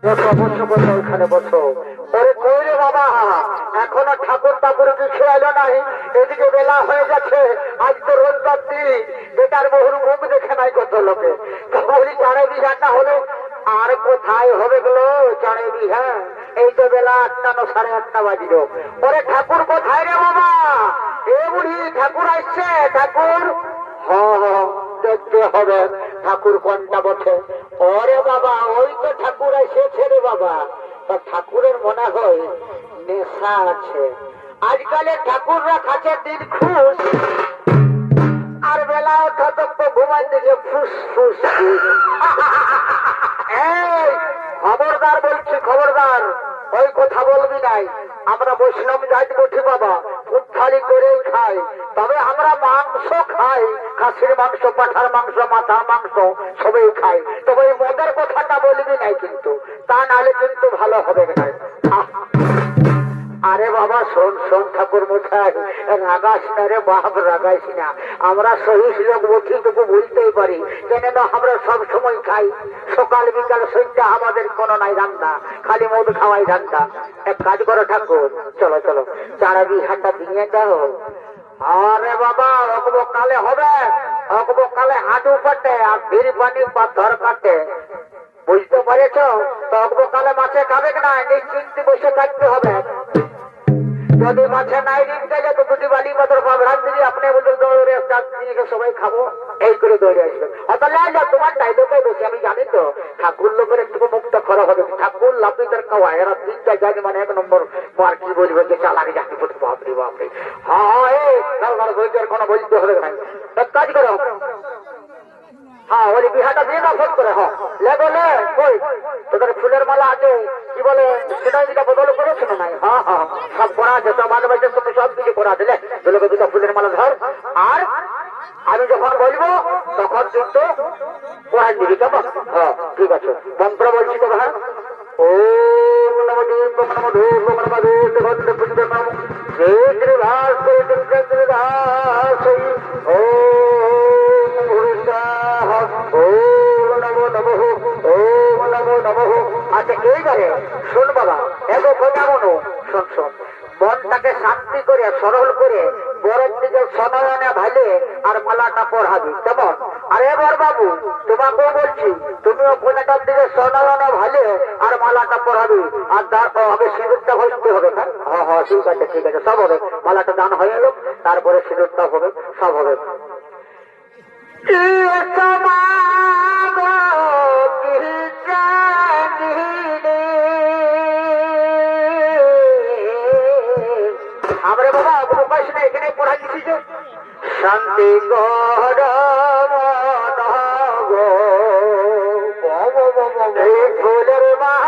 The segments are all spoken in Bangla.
ওইখানে বসো। ওরে কই রে বাবা, এখনো ঠাকুর টাকুর কিছু এলো নাই, এদিকে বেলা হয়ে গেছে, আজ তো রোজগার দিন, বেটার বহুর মুখ দেখে নাই কত লোকে। বলি চারে বিঘাটা হলো, আর কোথায় হবে গেলো চারে বিঘা? এই তো বেলা 8টা না 8:30 বাজিল। ওরে ঠাকুর কোথায় রে বাবা? এ বুড়ি ঠাকুর আসছে, ঠাকুর। হ্যাঁ দেখতে হবে ঠাকুর কোনটা বটে। ওরে বাবা ওই তো ঠাকুর এসেছে রে বাবা। তা ঠাকুরের মনে হয় নেশা আছে। আজকালে ঠাকুররা খাচ্ছে দিন খুশ, আর বেলা ওঠা তো ঘুমাই দিকে ফুস ফুস ফুস। এই খবরদার বলছি, খবরদার, ওই কথা বলবি নাই। আমরা বৈষ্ণব জাত বঠি বাবা, উত্থালি করেই খাই, তবে আমরা মাংস খাই, খাসির মাংস, পাঠার মাংস, মাথার মাংস সবই খাই। তবে এই মদের কথাটা বলবি নাই কিন্তু, তা নাহলে কিন্তু ভালো হবে না। আরে বাবা শোন শোন ঠাকুর মশাই, রাগাস না রে বাপ, রাগাইস না। আমরা সহিস লোক বঠিটুকু বলতেই পারি, কেন না আমরা সব সময় খাই, সকাল বিকাল সন্ধ্যা আমাদের কোনো নাই রান্না, খালি মদ খাওয়াই ধান্দা। এক কাজ করো ঠাকুর, চলো চলো চারা বিঘাটা দিয়ে দাও। আরে বাবা অকবো কালে হবে, অকবো কালে হাঁটু কাটে আর ভিড় পানি পাথর কাটে, বুঝতে পেরেছ? তো অকবো কালে মাছে খাবে না, নিশ্চিন্তে বসে থাকতে হবে। যদি মাছে নাই নিতে যায় তো দুটি বালি পাথর ভাবরান দিদি আপনি বলতে দৌড়ে সবাই খাবো, এই করে দৌড়ে আসবে। অত তোমার টাইডোকে বেশি আমি জানি তো, ঠাকুর লোকের একটু মুক্ত খরা হবে, ঠাকুর লাপিতের খাওয়া এরা 3টা জানি মানে 1 নম্বর মার কি বলবে যে চালাকি জাতি করতে বাপরে বাপরে। হ্যাঁ এই কোনো বলতে হবে না, এক কাজ করো, হ্যাঁ ওই বিহাটা দিয়ে না ফোন করে। হ্যাঁ লেগো লে, কই তোদের ফুলের মালা আছে কি বলে সেটা যেটা বদল করেছো না নাই? হ্যাঁ হ্যাঁ সব করা আছে, সব বাদ বাজে তুমি সব কিছু করা আছে। লেগে 2টা ফুলের মালা ধর, আর আমি যখন বলবো তখন কিন্তু পড়াই দিবি, কেমন? হ্যাঁ ঠিক আছে, মন্ত্র বলছি তো। হ্যাঁ ও আচ্ছা এইবারে শোন বাবা, এগো কেমন শোন শোন, মনটাকে শান্তি করে সরল করে বরের দিকে সনয়নে ভালে আর মালাটা পড়াবি, কেমন? আর এবার বাবু তোমাকেও বলছি, তুমিও কোনাটার দিকে সনয়নে ভালে আর মালাটা পড়াবি, আর হবে সিঁদুরটা ঘষতে হবে। হ্যাঁ হ্যাঁ ঠিক আছে ঠিক আছে, সব হবে, মালাটা দান হয়ে গেল, তারপরে সিঁদুরটা হবে, সব হবে। আমরা বাবা অবকাশ না, এখানে পড়া দিচ্ছি যে শান্তি গড় ফুলের মালা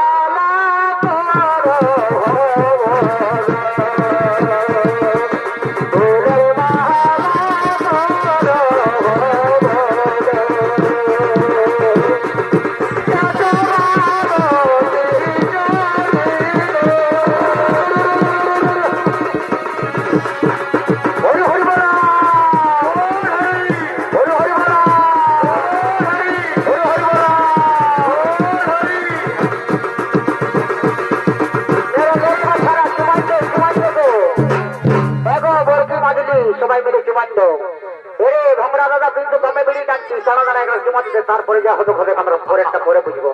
সবাই মিলে চুমান দো। ওরে ভমরা দাদা কিন্তু দমে বেরিয়ে টানছি, সারা দাঁড়া একটা চুমান দিতে, তারপরে যা হতো হবে আমরা পরেরটা পরে বুঝবো।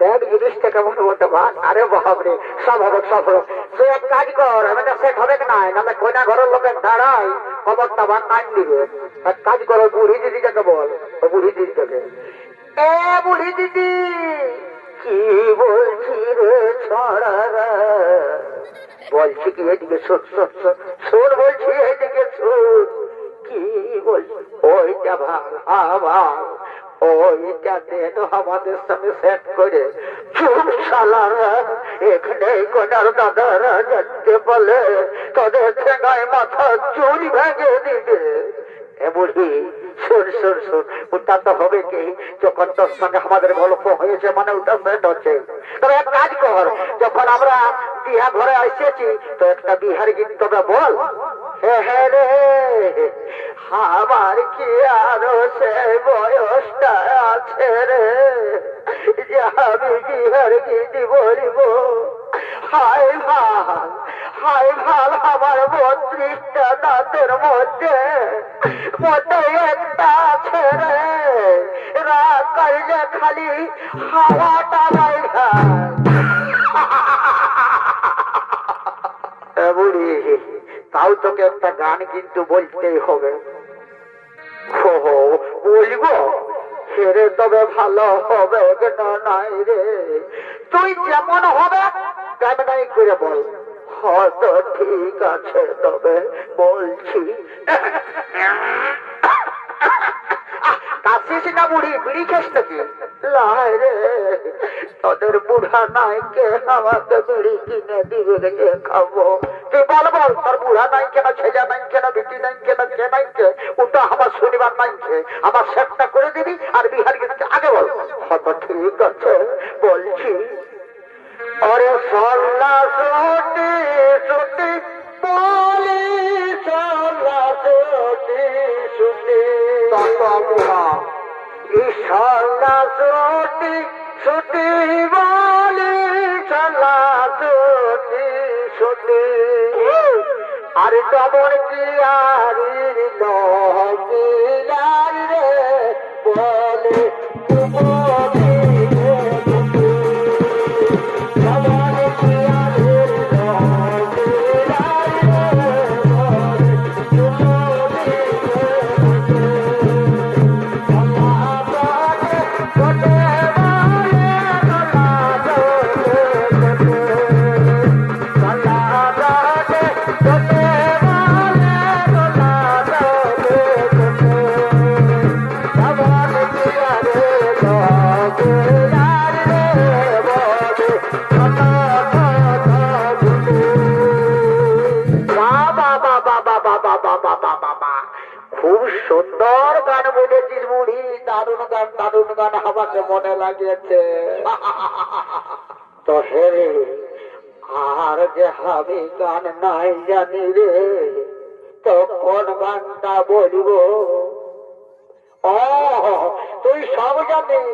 দেখ জিনিসটা কেমন বলতে ভাই। আরে বাবরে, সব হবে সব হবে। তুই এক কাজ কর, আমি তো সেট হবে না, নাহলে কইনা ঘরের লোকের দাঁড়াই খবরটা ভাত নাইন দিবে। এক কাজ করো, বুড়ি দিদিটাকে বল। ও বুড়ি দিদিটাকে, এ বুড়ি দিদি, কি বলছি রে ছড়া, বলছি কি এদিকে শোন শোন শোন শোন, বলছি এদিকে শোন। কি বলছি? ওইটা ভাঙ ভাঙ, ওইটা দেন আমাদের সঙ্গে সেট করে। চুপ শালারা, এখানে কোনার দাদারা জানতে পারলে তোদের ঠেঙ্গায় মাথা চুরি ভেঙে দিবে। এ বুঝি, শোন শোন শোন, ওটা তো হবে কি, যখন তোর সঙ্গে আমাদের গল্প হয়েছে মানে ওটা সেট হচ্ছে। তবে এক কাজ কর, যখন আমরা বিহা ঘরে এসেছি তো একটা বিহার গীত তবে বল। হ্যাঁ রে, আমার কি আরো সে বয়সটা আছে রে যে আমি বিহার গীত বলিব। হায় ভাল, হায় ভাল, আমার 32টা দাঁতের মধ্যে মধ্যে একটা আছে রে, রাত কাটলে খালি হাওয়াটা বাইরা। বুড়ি, তাও তোকে একটা গান কিন্তু বলতেই হবে। বলবো সেরে তবে ভালো হবে না নাই রে, তুই যেমন হবে তেমনই করে বল। হয়তো ঠিক আছে, তবে বলছি। কাশিস না বুড়ি, বিড়ি খাস নাকি? লাই রে, তোদের বুড়া নাইকে আমাকে বিড়ি কিনে দিবে রে, খাবো। তুই বল বল, তোর বুড়া নাই কেন, ছেজা নাই কেন, বিটি নাই কেন, কে নাই কে? ওটা আমার শনিবার নাইকে আমার সেটটা করে দিবি আর বিহার গেছে আগে বল। হয়তো ঠিক আছে, বলছি। অরে সল্লা সটি সটি বলি, সল্লা সটি সটি সল্লা সটি সটি বলি, সল্লা সটি সটি। আর যেমন কি আর নহিলার রে বলে খুব সুন্দর গান বলেছিস বুড়ি, দারুণ গান দারুণ গান আমাকে মনে লাগিয়েছে। তো হে, আর যে আমি গান নাই জানি রে, তো কোন গানটা বলবো? ও, তুই সব জানিস,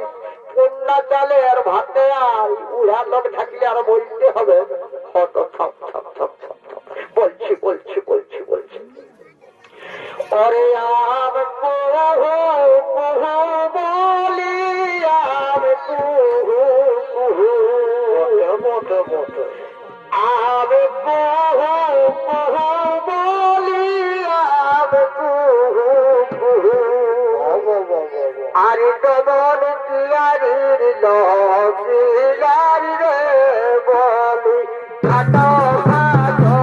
পুন্না চালে আর ভাতে আর উড়া লোক থাকলে আর বলতে হবে। বলছি বলছি বলছি বলছি। অরে আম কুহু কুহু বলি, আম কুহু কুহু মোটো মোটো, আম কুহু কুহু বলি, আম কুহু কুহু। আরে দমন কিয়ারির লগারি রে বলি, খাটো খাটো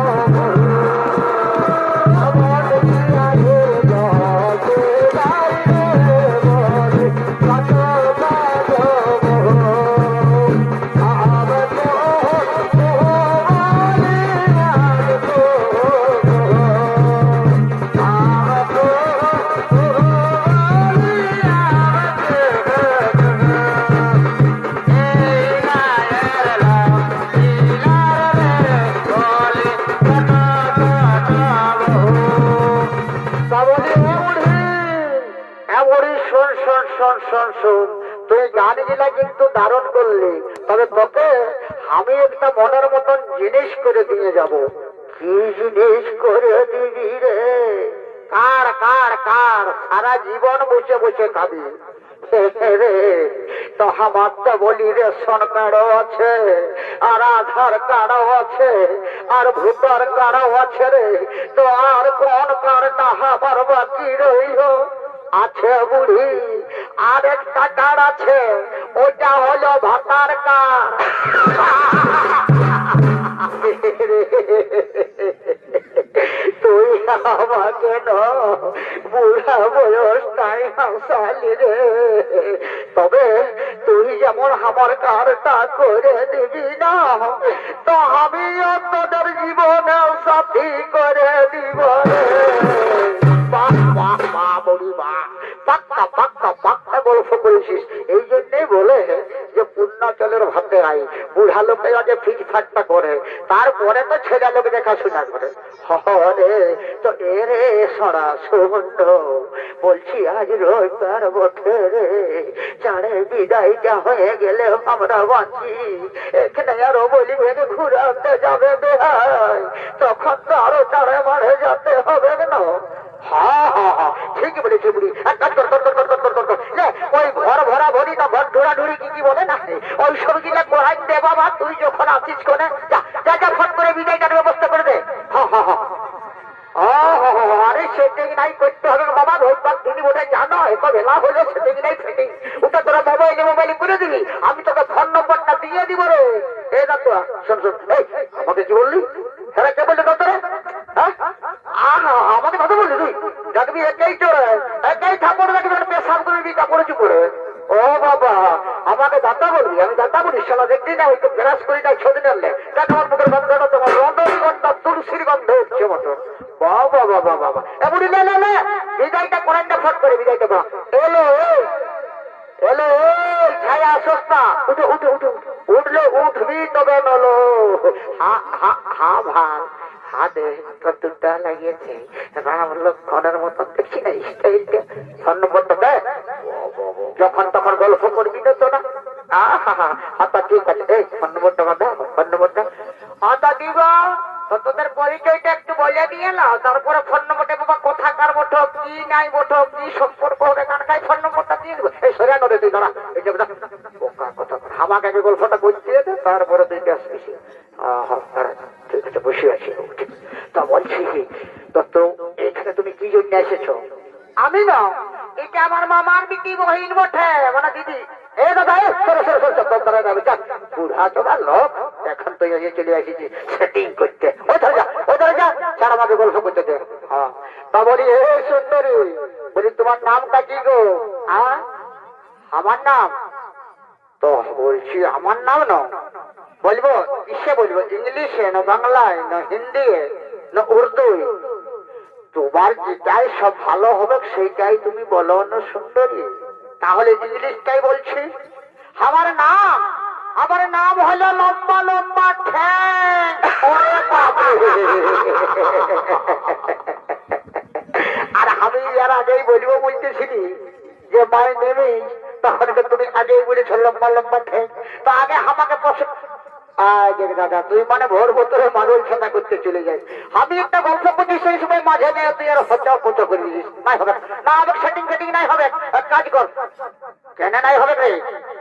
তুই গানগুলা কিন্তু দারুণ করলি, তবে তোকে আমি একটা মনের মতন জিনিস করে দিয়ে যাব। কি জিনিস করে দিবি রে? কার কার কার সারা জীবন বসে বসে খাবি, রে তো আমার তো বলি রেশন কার্ডও আছে, আর আধার কার্ডও আছে, আর ভোটার কার্ডও আছে রে। তো আর কোন কার্ডটা আমার বাকি রইল? আছে বুড়ি, আর একটা কার্ড আছে, ওটা হলো ভাতার কার্ড। তুই আমাকে বুড়া বয়সটাই হাসালি রে। তবে তুই যেমন আমার কার্ডটা করে দিবি না, তো আমিও তোদের জীবনে সাথী করে দিব রে। বাহ বাহ বাহ বলি বাহ, পাক্কা পাক্কা পাক্কা গল্প করেছিস। এই জন্যই বলে যে পূর্ণাচলের ভাতে আই, বুড়া লোকে আগে ফিটফাটটা করে, তারপরে তো ছেলে লোক দেখাশোনা করে। হরে তো এরে সরা শূন্য বলছি, আজ রবিবার বটে রে, চাঁড়ে বিদায়টা হয়ে গেলে আমরা বাঁচি। এখানে আরো বলি ভেঙে ঘুরাতে যাবে বেহাই, তখন তো আরো চাঁড়ে মারে যেতে হবে না। হ্যাঁ হ্যাঁ হ্যাঁ ঠিকই বলেছি বুড়ি। এক কাজ কর, ওই ঘর ভরা ভরি না ঘর ঢোড়া ঢুড়ি কি বলে না, ওই সব গিলা কোরআন দে বাবা। তুই যখন আসিস কোনে যা যা ফোন করে বিদায়টার ব্যবস্থা করে দে। হ্যাঁ হ্যাঁ হ্যাঁ আরে সেটিং নাই করতে হবে বাবা, রোববার দিনই ওটা জানো এত বেলা হলো, সেটিং নাই ফিটিং ওটা তোরা মোবাইলে করে দিবি, আমি তোকে ফোন নম্বরটা দিয়ে দিব রে। এই না তো শোন শোন, এই আমাকে কি বললি? হ্যাঁ কে বললি তোরে? হ্যাঁ আমাকে কথা বললি তুই? দেখবি একাই চোরে, একাই ঠাকুর দেখবি পেশাব করবি কাপড়ে চুপড়ে। ও বাবা আমাকে দাদা বলবি? আমি দাদা বলি শালা দেখবি না, একটু গ্রাস করি না 6 দিন আনলে তোমার মুখের গন্ধটা তোমার রন্ধনগন্ধ তুলসির গন্ধ উঠছে মতো। বাবা বাবা বাবা এমনি লে বিদায়টা কোরআনটা ফট করে বিদায়টা বা এলো এলো ছায়া আসস না, উঠে উঠে উঠে উঠলে উঠবি তবে নলো। হা হা হা ভাল হাতে কতটা লাগিয়েছে রাম লক্ষণের মতন দেখছি না স্টাইলটা। স্বর্ণপত্র দেয় যখন তখন গল্প করবি না তো না। হাতা ঠিক আছে, এই স্বর্ণপত্র কথা স্বর্ণপত্র হাতা দিব তো, তোদের পরিচয়টা একটু বলে দিয়ে নাও, তারপরে ফোন নম্বরটা বাবা কোথাকার বটো কি নাই বটো কি সম্পর্ক হবে কানকাই ফোন নম্বরটা দিয়ে দেবো। এই সরিয়া নদে তুই দাঁড়া, এই যে কথা আমাকে আগে গল্পটা করতে দে, তারপরে তুই আসবি। ঠিক আছে বসে আছি। তা বলছি তো এখানে তুমি কি জন্য এসেছো? আমি না, এটা আমার মামার বিটি বহিন বটে, মানে দিদি। এ দাদা বুড়া চোদার লোক, এখন তো চলে আসিছি সেটিং করতে। ওই ধরে যা ছাড় আমাকে গল্প করতে দে। হ্যাঁ তা বলি হে সুন্দরী, বলি তোমার নামটা কি গো? আমার নাম তো বলছি আমার নাম না বলবো, কিসে বলবো? ইংলিশে না বাংলায় না হিন্দি না উর্দু? তোমার যেটাই সব ভালো হবে সেইটাই তুমি বলো না সুন্দরী। তাহলে ইংলিশটাই বলছি। আমার নাম হলো লম্বা লম্বা ঠ্যাং। আর আমি এর আগেই বলবো বলতেছিলি যে মাই নেম ইজ, তখন তুমি আগেই বলেছ লম্বা লম্বা ঠ্যাং। তো আগে আমাকে দাদা তুই মানে ভোর ভোতরে মানুষ খেলা করতে চলে যাই। আমি একটা গল্প করছি সেই সময় মাঝে নিয়ে তুই আর হত্যা ফটো করে দিস। নাই হবে না, আমাকে সেটিং ফেটিং নাই হবে। এক কাজ কর, কেন নাই হবে রে?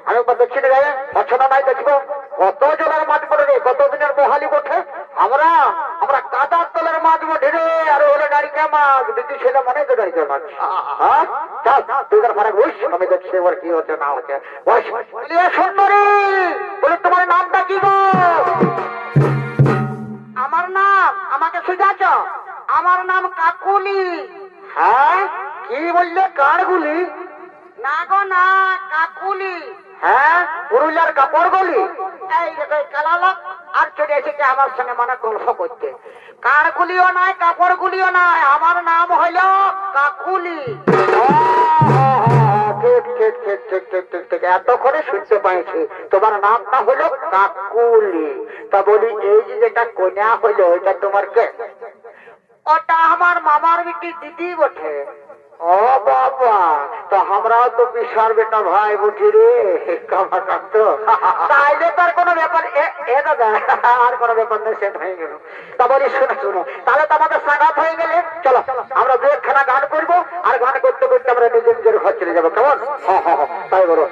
আমি দেখছি না পছন্দ নাই দেখবো কত জনের মাঠ পড়ে রে, কতদিনের মোহালি বটে। আমরা কাদার তলের মাছ বটে রে, আর হলো নারিকা মাছ দিদি, সেটা মনে তো নারিকা মাছ। হ্যাঁ চল তুই তার ফারাক বুঝ, আমি দেখছি এবার কি হচ্ছে না হচ্ছে। সুন্দরী বলে তোমার নামটা কি গো? আমার নাম, আমাকে শুধাছ? আমার নাম কাকুলি। হ্যাঁ কি বললে? কারগুলি? না গো না, কাকুলি। হ্যাঁ পুরুলিয়ার কাপড় গলি। এই কালা লোক আর চলে এসেছে আমার সঙ্গে মানে গল্প করতে। কারগুলিও নাই কাপড় গুলিও নাই, আমার নাম হইল কাকুলি। ঠিক ঠিক ঠিক ঠিক ঠিক ঠিক ঠিক এতক্ষণে শুনতে পাইছি তোমার নামটা হলো কাকুলি। তা বলি এই যে যেটা কন্যা হইলো এটা তোমার কে? ওটা আমার মামার বেটি দিদি বটে। ও বাবা, তো আমরাও তো বিশাল বেটা ভাই বুঝি রে কামাকান্ত। তাইলে তার কোনো ব্যাপার এ দাদা, আর কোনো ব্যাপার নেই, সেট হয়ে গেল। তা বলি শোনো শোনো, তাহলে তো আমাদের সাগাত হয়ে গেলে চলো আমরা দু একখানা গান করবো, আর গান করতে করতে আমরা নিজের নিজের ঘর চলে যাবো, কেমন? হ্যাঁ হ্যাঁ তাই বলো।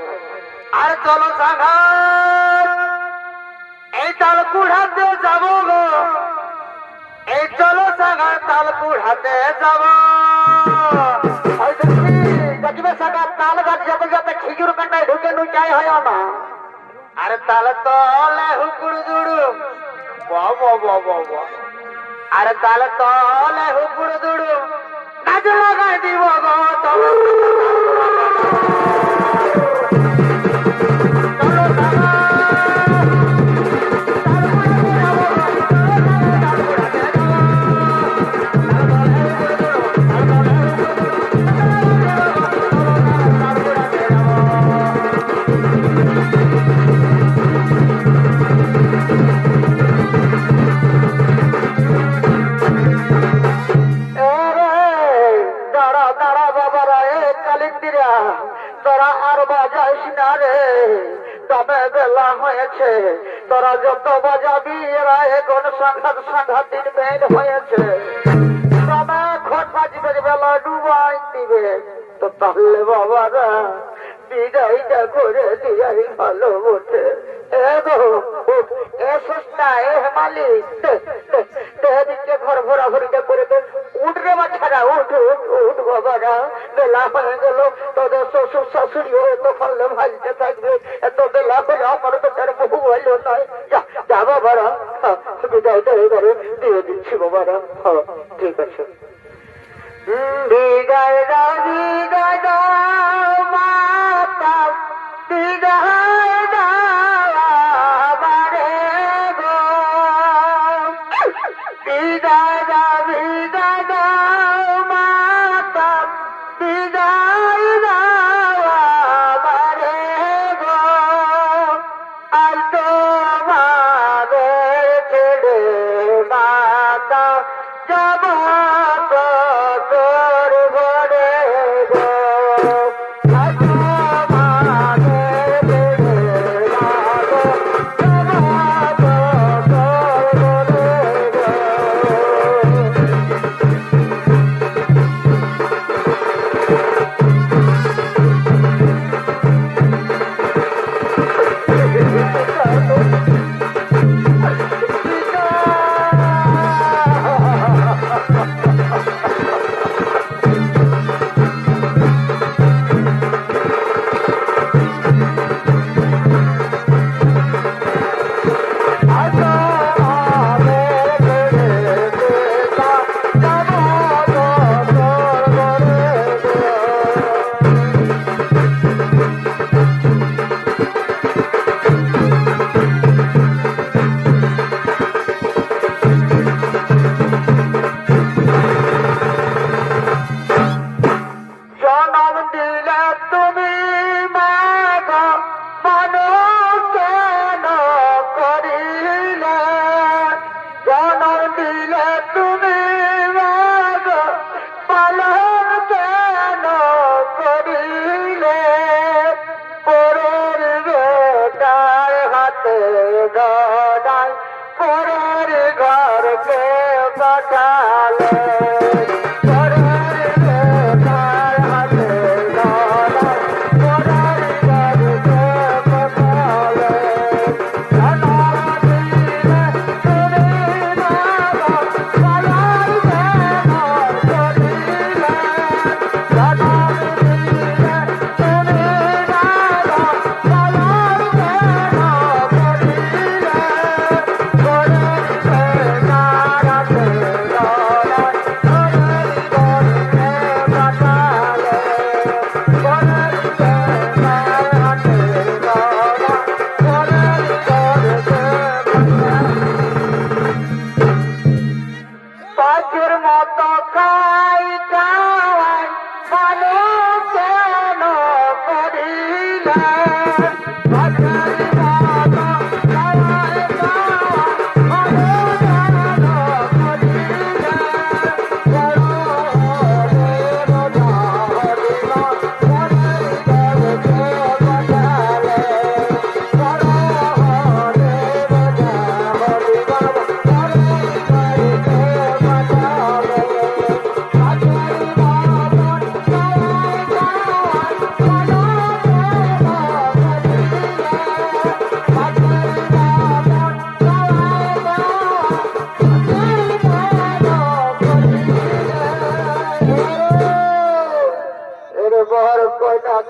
আর চলো সাগাত, এই তালকুড়াতে যাবো গো, এই চলো সাগাত তালকুড়াতে যাবো। দেখবে সাগাত তাল গাছ যাতে যাতে খিজুর কান্ডায় ঢুকে নুচাই হয় না। আরে তালে তলে হুকুড় দুড়ু, আরে তালে তলে হুকুড় দুড়ু নাচ লাগাই দিব গো চলো তোরা আর বাজাইস না রে, তবে বেলা হয়েছে, তোরা যত বাজাবি এরা এখন সাংঘাতিক বেল হয়েছে, তবে এখন বাজবে বেলা ডুবাই দিবে। তো তাহলে বাবারা বিদায়টা করে দিয়াই ভালো বটে। ঘর ভরাভরিটা করে দে, উঠ রে বাচ্চারা, উঠ উঠ উঠ বাবারা, বেলা হয়ে গেল, তোদের শ্বশুর শাশুড়ি হয়ে তো পারলে ভাজতে থাকবে, এত বেলা হলে আমার তো তার বহু ভালো নয়। যা বাবারা, বিদায়টা এবারে দিয়ে দিচ্ছি বাবারা। ঠিক আছে, বিদায় দাও বিদায় দাও মাতা, বিদায় দাও আমারে গো, বিদায় দাও বিদায় দাও মাতা, বিদায় দাও আমারে গো, আর তোমাদের ছেড়ে মাতা যাব তোর ঘরে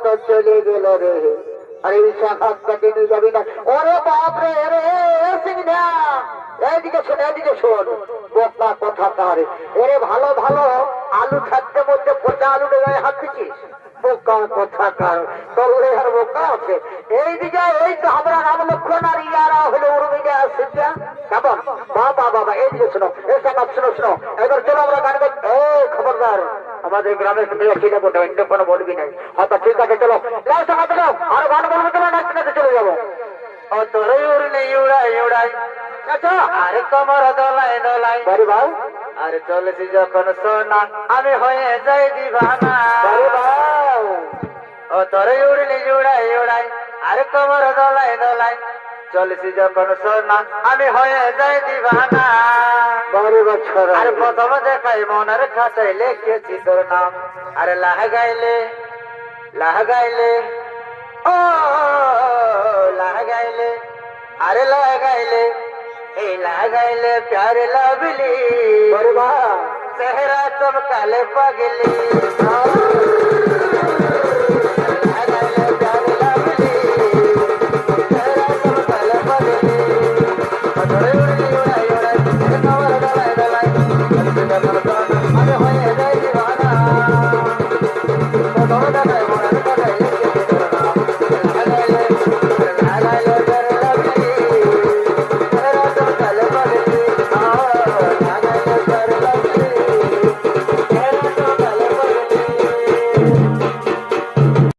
তো চলে গেল রে। আরে এই শাখাত কেটে নিয়ে যাবি না? ওরে বাপরে রে সিংহা, এদিকে শোন, এদিকে শোন, বোকা কথা কার। এরে ভালো ভালো আলু খাদ্যের মধ্যে পচা আলু গায়ে হাত দিচ্ছিস, বোকা কথা কার। তলে আর বোকা আছে এইদিকে। এই তো আমরা রাম লক্ষ্মণ আর ইয়ারা হলো উর্মিলা সিদ্ধা কেমন। বাবা বাবা এইদিকে শোনো, এই সব শোনো শোনো, এবার চলো আমরা গান গাই। এই খবরদার আমাদের গ্রামের ছিল বটে, অন্য কোনো বলবি নাই। হয়তো ঠিক আছে চলো, লাও সাথে যাও, আর গান বলবো, চলো নাচতে নাচতে চলে যাবো। ও তোর উড়লে উড়াই উড়াই, আচ্ছা আরে কমর দোলাই দোলাই, বাড়ি ভাই, আরে চলেছি যখন সোনা আমি হয়ে যাই দিবানা। বাড়ি ভাই, ও তোর উড়লে উড়াই উড়াই, আরে কমর দোলাই দোলাই, চলেছি যখন সোনা আমি হয়ে যাই দিবানা। বাড়ি বছর আরে প্রথম দেখাই মনের খাতায় লিখেছি তোর নাম, আরে লাহ গাইলে ও লাহ গাইলে, আরে লাহ গাইলে, এই লাহ গাইলে প্যারে লাভলি, বাড়ি ভাই, চেহারা চমকালে পাগলি। লাহ গাইলে প্যারে লাভলি, চেহারা চমকালে পাগলি।